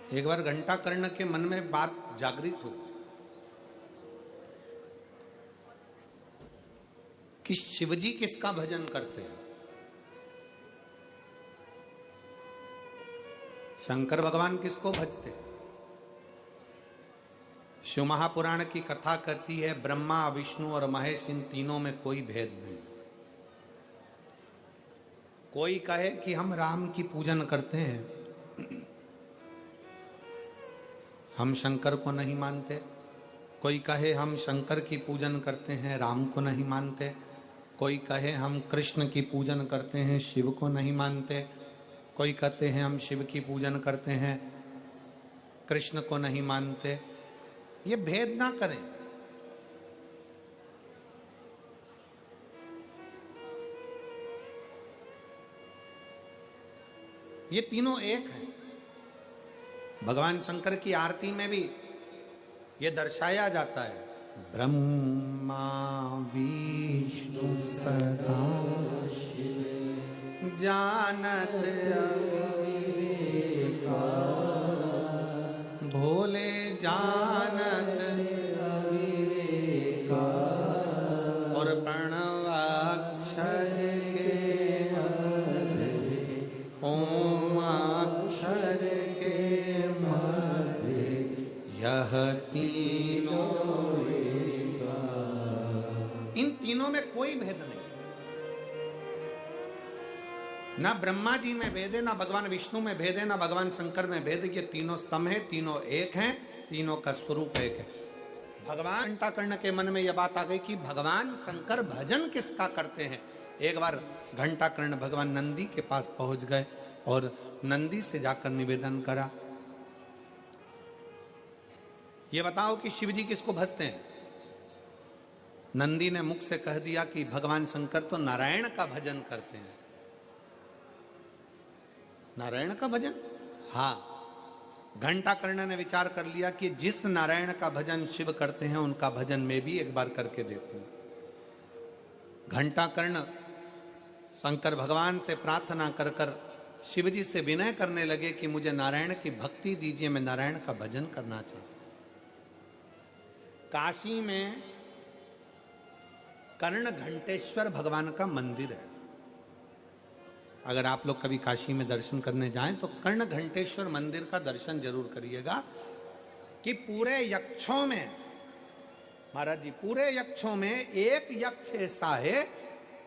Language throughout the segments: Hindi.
एक बार घंटा कर्ण के मन में बात जागृत हुई कि शिवजी किसका भजन करते हैं। शंकर भगवान किसको भजते हैं। शिव महापुराण की कथा कहती है ब्रह्मा विष्णु और महेश इन तीनों में कोई भेद नहीं। कोई कहे कि हम राम की पूजन करते हैं, हम शंकर को नहीं मानते। कोई कहे हम शंकर की पूजन करते हैं, राम को नहीं मानते। कोई कहे हम कृष्ण की पूजन करते हैं, शिव को नहीं मानते। कोई कहते हैं हम शिव की पूजन करते हैं, कृष्ण को नहीं मानते। ये भेद ना करें। ये तीनों एक हैं। भगवान शंकर की आरती में भी ये दर्शाया जाता है, ब्रह्मा विष्णु सदा शिव जानत भोले जानत और प्रणव अक्षर के ओम अक्षर के मध्य यह तीनों। इन तीनों में कोई भेद नहीं। ना ब्रह्मा जी में भेद है, ना भगवान विष्णु में भेद है, ना भगवान शंकर में भेद है। ये तीनों सम है, तीनों एक हैं, तीनों का स्वरूप एक है। भगवान घंटा कर्ण के मन में यह बात आ गई कि भगवान शंकर भजन किसका करते हैं। एक बार घंटा कर्ण भगवान नंदी के पास पहुंच गए और नंदी से जाकर निवेदन करा, ये बताओ कि शिवजी किसको भजते हैं। नंदी ने मुख से कह दिया कि भगवान शंकर तो नारायण का भजन करते हैं। नारायण का भजन? हाँ। घंटा कर्ण ने विचार कर लिया कि जिस नारायण का भजन शिव करते हैं उनका भजन मैं भी एक बार करके देखूं। घंटा कर्ण शंकर भगवान से प्रार्थना कर कर शिवजी से विनय करने लगे कि मुझे नारायण की भक्ति दीजिए, मैं नारायण का भजन करना चाहता हूं। काशी में कर्ण घंटेश्वर भगवान का मंदिर है। अगर आप लोग कभी काशी में दर्शन करने जाएं तो कर्ण घंटेश्वर मंदिर का दर्शन जरूर करिएगा कि पूरे यक्षों में, महाराज जी, पूरे यक्षों में एक यक्ष ऐसा है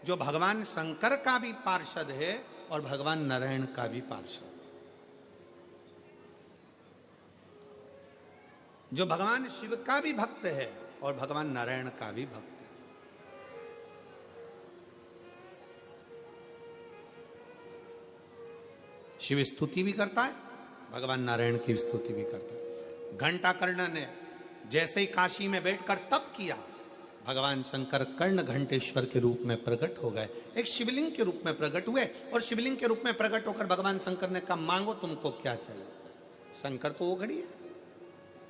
जो भगवान शंकर का भी पार्षद है और भगवान नारायण का भी पार्षद, जो भगवान शिव का भी भक्त है और भगवान नारायण का भी भक्त है। शिव स्तुति भी करता है, भगवान नारायण की स्तुति भी करता है। घंटा कर्ण ने जैसे ही काशी में बैठकर तप किया, भगवान शंकर कर्ण घंटेश्वर के रूप में प्रकट हो गए, एक शिवलिंग के रूप में प्रकट हुए। और शिवलिंग के रूप में प्रकट होकर भगवान शंकर ने कहा, मांगो तुमको क्या चाहिए। शंकर तो वो घड़ी है,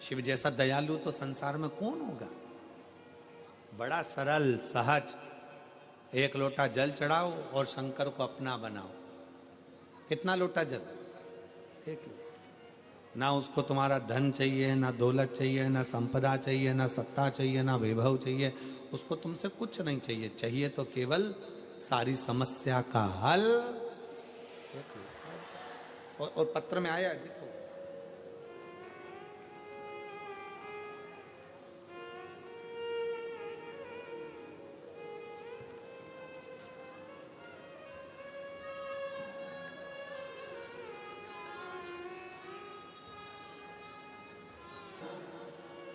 शिव जैसा दयालु तो संसार में कौन होगा। बड़ा सरल सहज, एक लोटा जल चढ़ाओ और शंकर को अपना बनाओ। कितना लोटा जल? एक लोटा। ना उसको तुम्हारा धन चाहिए, ना दौलत चाहिए, ना संपदा चाहिए, ना सत्ता चाहिए, ना वैभव चाहिए। उसको तुमसे कुछ नहीं चाहिए, चाहिए तो केवल सारी समस्या का हल। और पत्र में आया, देखो,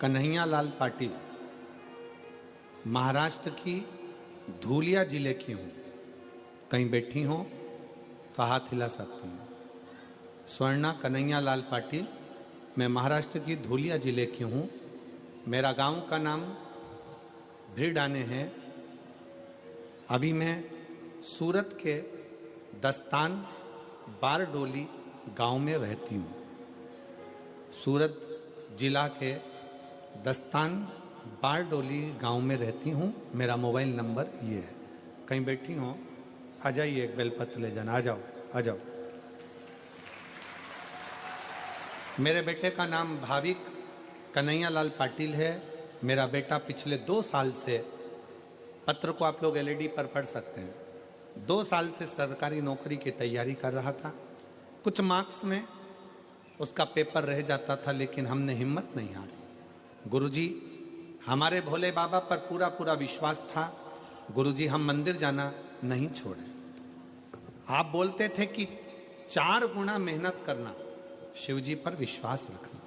कन्हैया लाल पाटिल, महाराष्ट्र की धूलिया जिले की हूँ। कहीं बैठी हो तो हाथ हिला सकती हूँ। स्वर्णा कन्हैया लाल पाटिल, मैं महाराष्ट्र की धूलिया जिले की हूँ। मेरा गांव का नाम भिड़ाने है। अभी मैं सूरत के दस्तान बारडोली गांव में रहती हूँ। सूरत जिला के दस्तान बारडोली गांव में रहती हूँ। मेरा मोबाइल नंबर ये है। कहीं बैठी हो, आ जाइए, एक बेलपत्र ले जाना। आ जाओ, आ जाओ। मेरे बेटे का नाम भाविक कन्हैया लाल पाटिल है। मेरा बेटा पिछले 2 साल से, पत्र को आप लोग एलईडी पर पढ़ सकते हैं, 2 साल से सरकारी नौकरी की तैयारी कर रहा था। कुछ मार्क्स में उसका पेपर रह जाता था, लेकिन हमने हिम्मत नहीं हारी। गुरुजी, हमारे भोले बाबा पर पूरा पूरा विश्वास था। गुरुजी, हम मंदिर जाना नहीं छोड़े। आप बोलते थे कि 4 गुना मेहनत करना, शिवजी पर विश्वास रखना।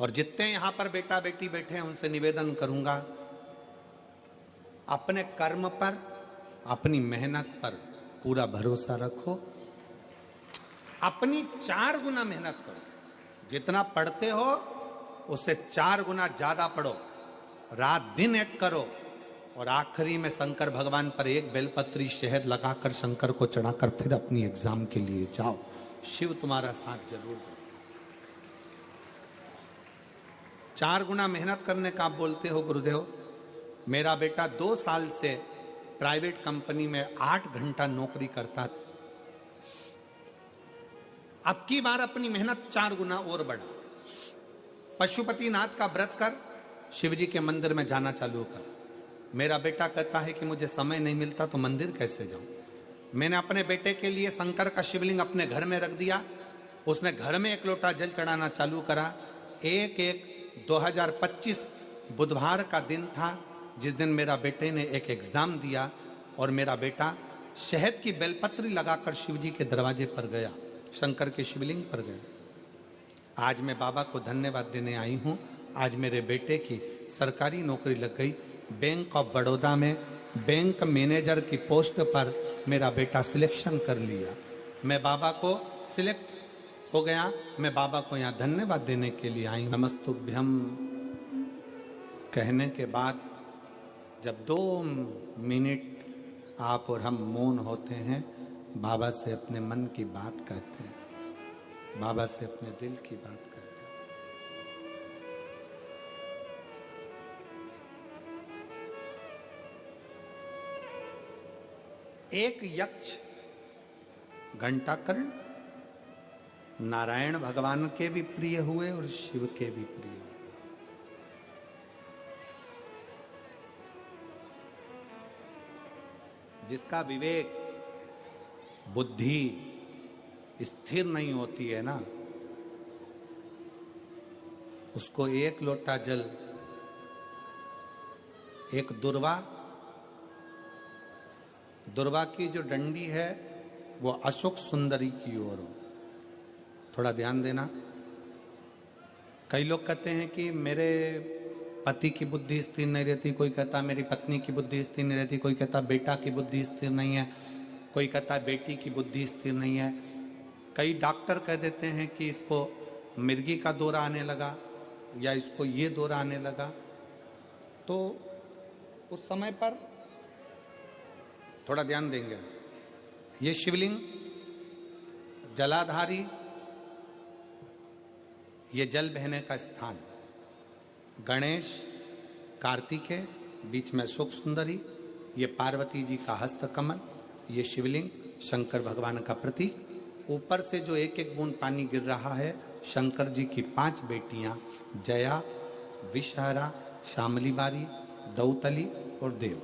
और जितने यहां पर बेटा बेटी बैठे हैं उनसे निवेदन करूंगा, अपने कर्म पर, अपनी मेहनत पर पूरा भरोसा रखो। अपनी 4 गुना मेहनत करो। जितना पढ़ते हो उससे 4 गुना ज्यादा पढ़ो। रात दिन एक करो और आखिरी में शंकर भगवान पर एक बेलपत्री शहद लगाकर शंकर को चढ़ाकर फिर अपनी एग्जाम के लिए जाओ। शिव तुम्हारा साथ जरूर दे। 4 गुना मेहनत करने का आप बोलते हो गुरुदेव। मेरा बेटा 2 साल से प्राइवेट कंपनी में 8 घंटा नौकरी करता। अब की बार अपनी मेहनत 4 गुना और बढ़ा। पशुपतिनाथ का व्रत कर, शिवजी के मंदिर में जाना चालू कर। मेरा बेटा कहता है कि मुझे समय नहीं मिलता तो मंदिर कैसे जाऊं। मैंने अपने बेटे के लिए शंकर का शिवलिंग अपने घर में रख दिया। उसने घर में 1 लोटा जल चढ़ाना चालू करा। 1/1/2025 बुधवार का दिन था, जिस दिन मेरा बेटे ने एक एग्जाम दिया और मेरा बेटा शहद की बेलपत्री लगाकर शिवजी के दरवाजे पर गया, शंकर के शिवलिंग पर गया। आज मैं बाबा को धन्यवाद देने आई हूं। आज मेरे बेटे की सरकारी नौकरी लग गई। बैंक ऑफ बड़ौदा में बैंक मैनेजर की पोस्ट पर मेरा बेटा सिलेक्शन कर लिया। मैं बाबा को सिलेक्ट हो गया। मैं बाबा को यहाँ धन्यवाद देने के लिए आई। नमस्तुभ्यम कहने के बाद जब 2 मिनट आप और हम मौन होते हैं, बाबा से अपने मन की बात कहते हैं, बाबा से अपने दिल की बात कहते हैं। एक यक्ष घंटाकर्ण नारायण भगवान के भी प्रिय हुए और शिव के भी प्रिय हुए। जिसका विवेक, बुद्धि स्थिर नहीं होती है ना, उसको 1 लोटा जल, एक दुर्वा की जो डंडी है वो अशोक सुंदरी की ओर हो। थोड़ा ध्यान देना। कई लोग कहते हैं कि मेरे पति की बुद्धि स्थिर नहीं रहती, कोई कहता मेरी पत्नी की बुद्धि स्थिर नहीं रहती, कोई कहता बेटा की बुद्धि स्थिर नहीं है, कोई कहता बेटी की बुद्धि स्थिर नहीं है। कई डॉक्टर कह देते हैं कि इसको मिर्गी का दौरा आने लगा या इसको ये दौरा आने लगा। तो उस समय पर थोड़ा ध्यान देंगे। ये शिवलिंग जलाधारी, ये जल बहने का स्थान, गणेश, कार्तिकेय, बीच में अशोक सुंदरी, ये पार्वती जी का हस्त कमल, ये शिवलिंग शंकर भगवान का प्रतीक। ऊपर से जो 1-1 बूंद पानी गिर रहा है, शंकर जी की 5 बेटियां जया, विषहरा, शामली बारी, दौतली और देव,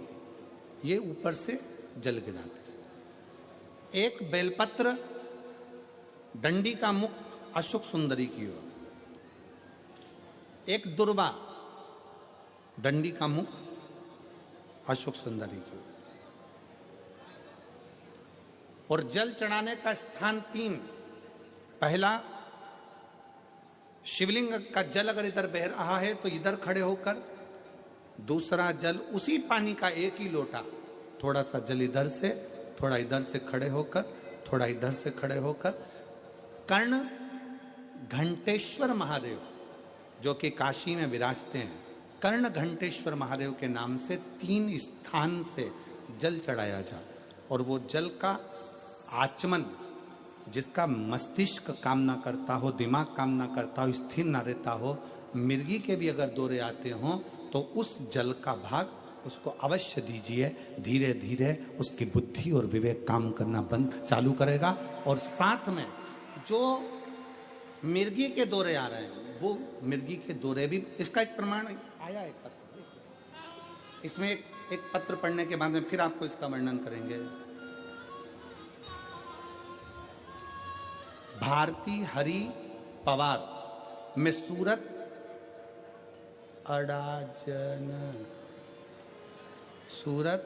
ये ऊपर से जल गिराते। एक बेलपत्र, डंडी का मुख अशोक सुंदरी की ओर, एक दुर्वा, डंडी का मुख अशोक सुंदरी की ओर, और जल चढ़ाने का स्थान 3। पहला, शिवलिंग का जल अगर इधर बह रहा है तो इधर खड़े होकर, दूसरा जल उसी पानी का 1 ही लोटा, थोड़ा सा जल इधर से, थोड़ा इधर से खड़े होकर, थोड़ा इधर से खड़े होकर, कर्ण घंटेश्वर महादेव जो कि काशी में विराजते हैं, कर्ण घंटेश्वर महादेव के नाम से 3 स्थान से जल चढ़ाया जाए। और वो जल का आचमन, जिसका मस्तिष्क कामना करता हो, दिमाग कामना करता हो, स्थिर ना रहता हो, मिर्गी के भी अगर दौरे आते हों तो उस जल का भाग उसको अवश्य दीजिए। धीरे धीरे उसकी बुद्धि और विवेक काम करना बंद चालू करेगा। और साथ में जो मिर्गी के दौरे आ रहे हैं, वो मिर्गी के दौरे भी इसका एक प्रमाण आया। एक पत्र, इसमें एक पत्र पढ़ने के बाद में फिर आपको इसका वर्णन करेंगे। भारती हरि पवार में सूरत अड़ाजन, सूरत,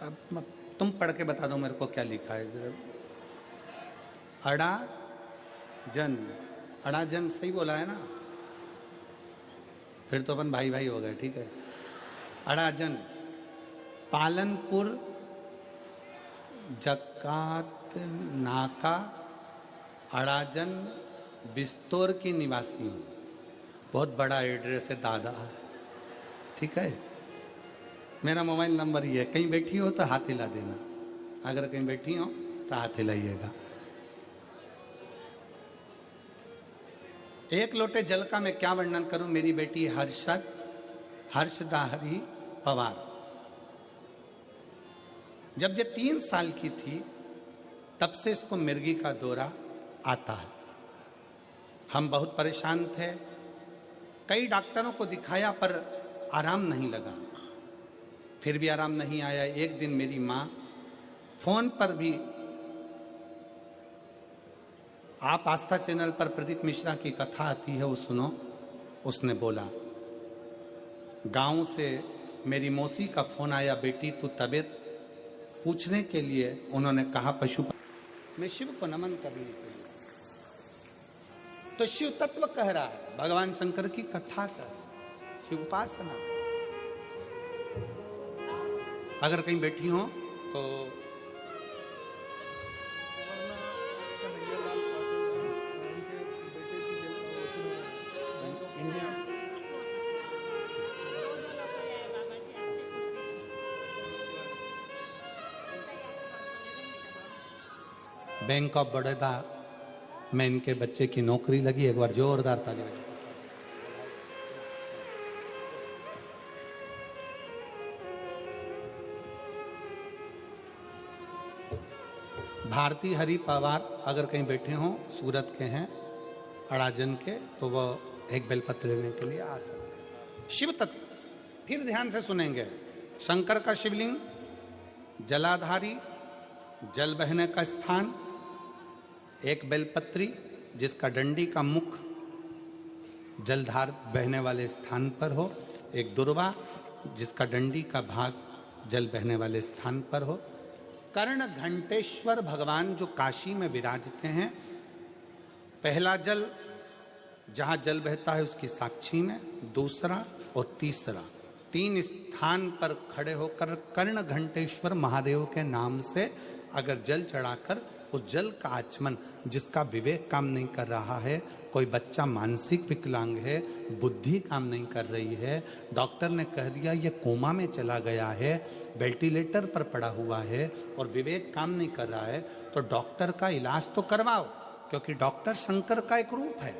अब तुम पढ़ के बता दो मेरे को क्या लिखा है जरा। अड़ाजन, अड़ाजन सही बोला है ना? फिर तो अपन भाई भाई हो गए, ठीक है। अड़ाजन पालनपुर जकात नाका अड़ाजन बिस्तौर की निवासी हूँ। बहुत बड़ा एड्रेस है दादा, ठीक है। मेरा मोबाइल नंबर ये है, कहीं बैठी हो तो हाथ हिला देना, अगर कहीं बैठी हो तो हाथ हिलाइएगा। एक लोटे जल का मैं क्या वर्णन करूं। मेरी बेटी हर्षदाहरी पवार जब ये 3 साल की थी तब से इसको मिर्गी का दौरा आता है। हम बहुत परेशान थे, कई डॉक्टरों को दिखाया पर आराम नहीं लगा, फिर भी आराम नहीं आया। एक दिन मेरी माँ फोन पर भी, आप आस्था चैनल पर प्रदीप मिश्रा की कथा आती है वो सुनो, उसने बोला गांव से मेरी मौसी का फोन आया, बेटी तू तबीयत पूछने के लिए। उन्होंने कहा पशु मैं शिव को नमन करने के लिए, तो शिव तत्व कह रहा है, भगवान शंकर की कथा कर, शिव उपासना। अगर कहीं बैठी हो तो बैंक ऑफ बड़ौदा में इनके बच्चे की नौकरी लगी। एक बार जोरदार ताली बजाइए। भारती हरि पवार अगर कहीं बैठे हों, सूरत के हैं, अड़ाजन के, तो वह एक बेलपत्र लेने के लिए आ सकते हैं। शिव तत्व फिर ध्यान से सुनेंगे। शंकर का शिवलिंग, जलाधारी, जल बहने का स्थान, एक बेलपत्री जिसका डंडी का मुख जलधार बहने वाले स्थान पर हो, एक दुर्वा जिसका डंडी का भाग जल बहने वाले स्थान पर हो। कर्ण घंटेश्वर भगवान जो काशी में विराजते हैं, पहला जल जहां जल बहता है उसकी साक्षी में, दूसरा और तीसरा, 3 स्थान पर खड़े होकर कर्ण घंटेश्वर महादेव के नाम से अगर जल चढ़ाकर उस जल का आचमन, जिसका विवेक काम नहीं कर रहा है, कोई बच्चा मानसिक विकलांग है, बुद्धि काम नहीं कर रही है, डॉक्टर ने कह दिया ये कोमा में चला गया है, वेंटिलेटर पर पड़ा हुआ है और विवेक काम नहीं कर रहा है, तो डॉक्टर का इलाज तो करवाओ, क्योंकि डॉक्टर शंकर का एक रूप है।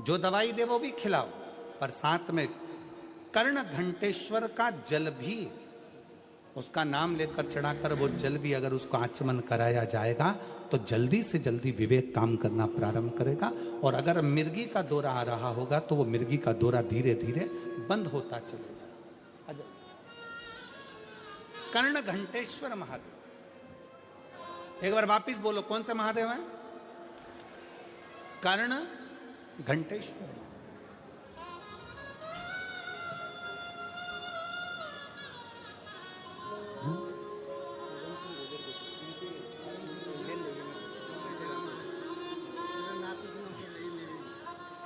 जो दवाई दे वो भी खिलाओ, पर साथ में कर्ण घंटेश्वर का जल भी, उसका नाम लेकर चढ़ाकर वो जल भी अगर उसको आचमन कराया जाएगा तो जल्दी से जल्दी विवेक काम करना प्रारंभ करेगा। और अगर मिर्गी का दौरा आ रहा होगा तो वो मिर्गी का दौरा धीरे धीरे बंद होता चलेगा। कर्ण घंटेश्वर महादेव, एक बार वापिस बोलो, कौन से महादेव हैं? कर्ण घंटेश्वर।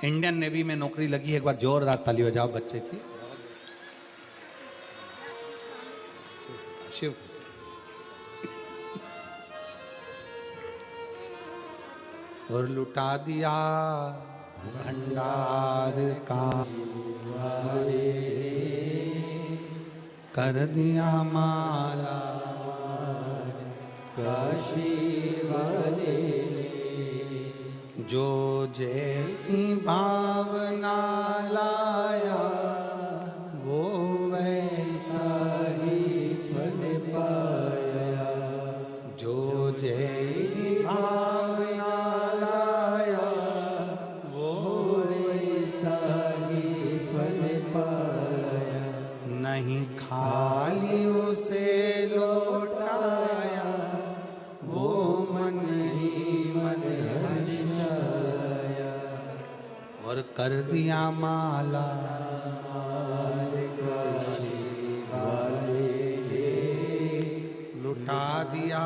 इंडियन नेवी में नौकरी लगी है, एक बार जोरदार ताली बजाओ बच्चे की। शिव और लुटा दिया भंडार का, कर दिया माला काशी वाले, जो जैसी भावना लाया वो वैसा ही फल पाया, जो जैसी भावना लाया कर दिया माला। लुटा दिया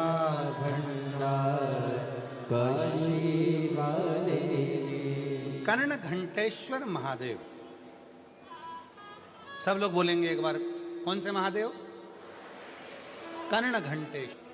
कर्ण घंटेश्वर महादेव। सब लोग बोलेंगे एक बार, कौन से महादेव? कर्ण घंटेश्वर।